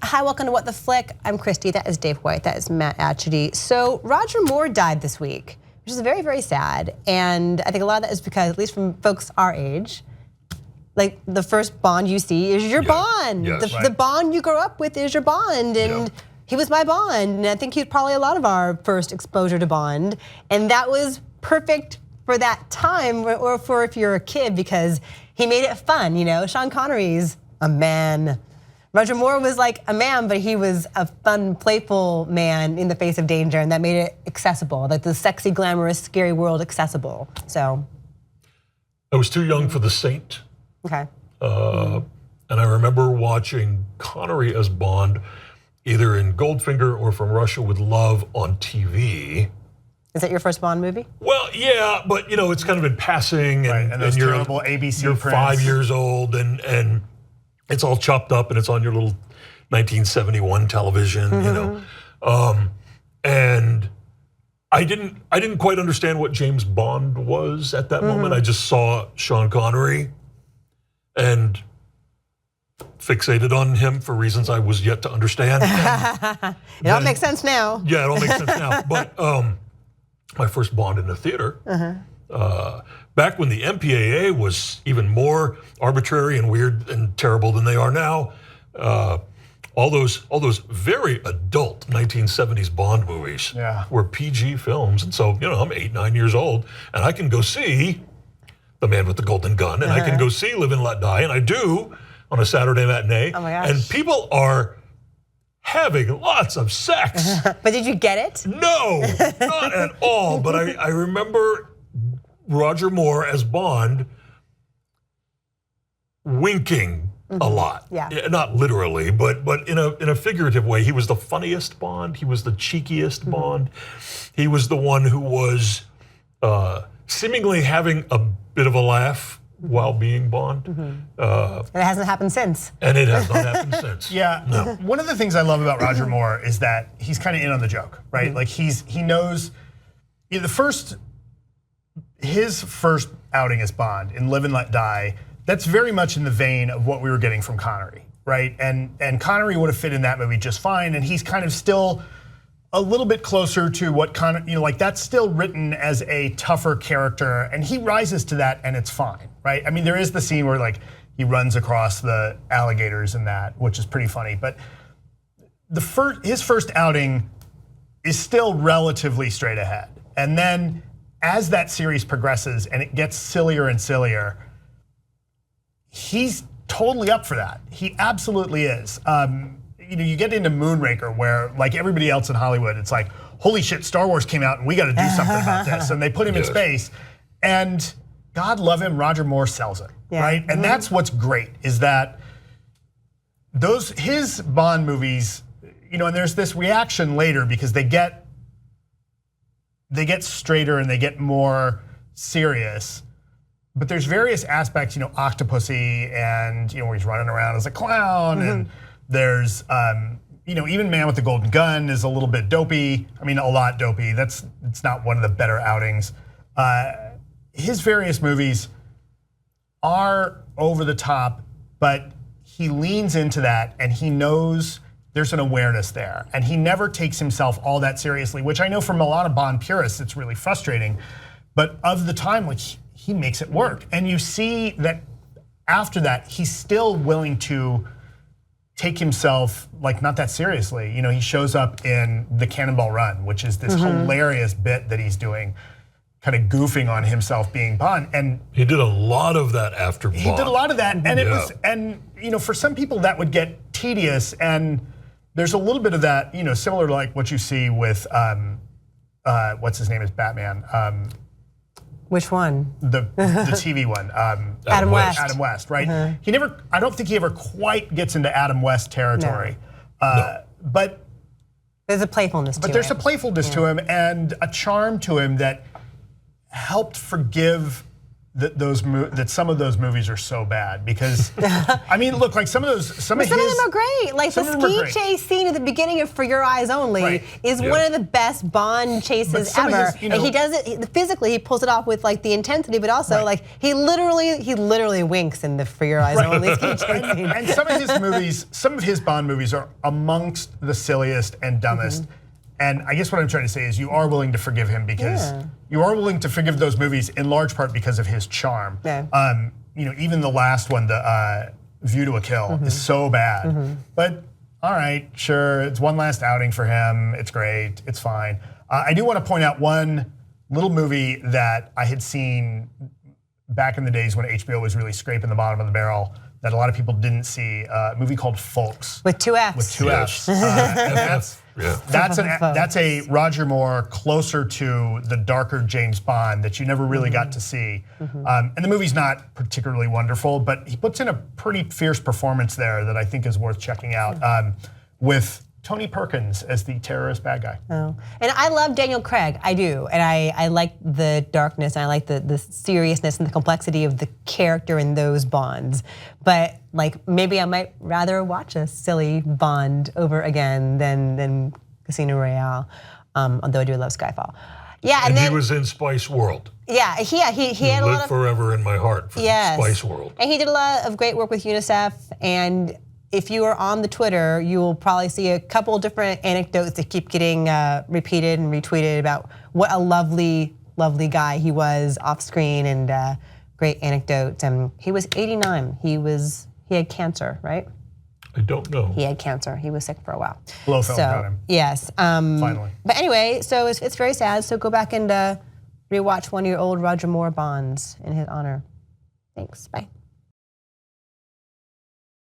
Hi, welcome to What the Flick. I'm Christy, that is Dave White, that is Matt Atchity. So Roger Moore died this week, which is very, very sad. And I think a lot of that is because, at least from folks our age, like the first Bond you see is your Bond. The Bond you grow up with is your Bond. And he was my Bond. And I think he's probably a lot of our first exposure to Bond. And that was perfect for that time, or for if you're a kid, because he made it fun, you know? Sean Connery's a man. Roger Moore was like a man, but he was a fun, playful man in the face of danger, and that made it accessible, like the sexy, glamorous, scary world accessible, so. I was too young for The Saint. Okay. And I remember watching Connery as Bond, either in Goldfinger or From Russia with Love on TV. Is that your first Bond movie? Well, yeah, but you know, it's kind of in passing, and those terrible ABC you're prints. 5 years old, and it's all chopped up, and it's on your little 1971 television, you know. And I didn't quite understand what James Bond was at that moment. I just saw Sean Connery and fixated on him for reasons I was yet to understand. It all makes sense now. Yeah, it all makes sense now. But my first Bond in the theater, back when the MPAA was even more arbitrary and weird and terrible than they are now, all those very adult 1970s Bond movies were PG films. And so, you know, I'm 8, 9 years old, and I can go see The Man with the Golden Gun, and I can go see Live and Let Die, and I do on a Saturday matinee. Oh my gosh. And people are having lots of sex. But did you get it? No, not at all. But I remember Roger Moore as Bond winking a lot. Yeah. Not literally, but in a figurative way. He was the funniest Bond. He was the cheekiest Bond. He was the one who was seemingly having a bit of a laugh while being Bond. And it hasn't happened since. And it has not happened since. Yeah, no. One of the things I love about Roger Moore is that he's kind of in on the joke, right? Like he knows, you know, his first outing as Bond in Live and Let Die, that's very much in the vein of what we were getting from Connery, right? And Connery would have fit in that movie just fine, and he's kind of still a little bit closer to what Connery, you know, like that's still written as a tougher character, and he rises to that, and it's fine, right? I mean, there is the scene where like he runs across the alligators in that, which is pretty funny, but his first outing is still relatively straight ahead. And then as that series progresses and it gets sillier and sillier, he's totally up for that. He absolutely is. You know, you get into Moonraker where like everybody else in Hollywood, it's like, holy shit, Star Wars came out and we gotta do something about this. And they put him in space, and God love him, Roger Moore sells it, right? And that's what's great, is that his Bond movies, you know, and there's this reaction later because they get straighter and they get more serious. But there's various aspects, you know, Octopussy, and you know, where he's running around as a clown, and there's you know, even Man with the Golden Gun is a little bit dopey. I mean, a lot dopey. It's not one of the better outings. His various movies are over the top, but he leans into that, and he knows there's an awareness there, and he never takes himself all that seriously, which I know from a lot of Bond purists, it's really frustrating. But of the time, like he makes it work, and you see that after that, he's still willing to take himself like not that seriously. You know, he shows up in the Cannonball Run, which is this hilarious bit that he's doing, kind of goofing on himself being Bond. And he did a lot of that after Bond. He did a lot of that, and it was, and you know, for some people that would get tedious, and there's a little bit of that, you know, similar to like what you see with what's his name is Batman. Which one? The TV one. Adam West. Adam West, right? He never. I don't think he ever quite gets into Adam West territory. No. But there's a playfulness to him. But there's a playfulness to him and a charm to him that helped forgive that some of those movies are so bad because I mean, look, like some of them are great. Like the ski chase scene at the beginning of For Your Eyes Only is one of the best Bond chases ever. And he does it physically. He pulls it off with like the intensity, but also like he literally winks in the For Your Eyes Only ski chase scene. And some of his Bond movies are amongst the silliest and dumbest. And I guess what I'm trying to say is you are willing to forgive him because you are willing to forgive those movies in large part because of his charm. Yeah. Even the last one, the View to a Kill, is so bad. But all right, sure, it's one last outing for him. It's great, it's fine. I do want to point out one little movie that I had seen back in the days when HBO was really scraping the bottom of the barrel that a lot of people didn't see, a movie called Folks. With two Fs. With two Fs. That's a Roger Moore closer to the darker James Bond that you never really got to see. And the movie's not particularly wonderful, but he puts in a pretty fierce performance there that I think is worth checking out with Tony Perkins as the terrorist bad guy. Oh. And I love Daniel Craig, I do. And I like the darkness, and I like the seriousness and the complexity of the character in those Bonds. But like maybe I might rather watch a silly Bond over again than Casino Royale, although I do love Skyfall. Yeah, and then, he was in Spice World. Yeah, he had a lot of forever in my heart for Spice World. And he did a lot of great work with UNICEF, and if you are on the Twitter, you will probably see a couple different anecdotes that keep getting repeated and retweeted about what a lovely, lovely guy he was off screen, and great anecdotes. And he was 89. He had cancer, right? I don't know. He had cancer. He was sick for a while. Blofeld got him. Yes. Finally. But anyway, so it's very sad. So go back and rewatch one of your old Roger Moore Bonds in his honor. Thanks. Bye.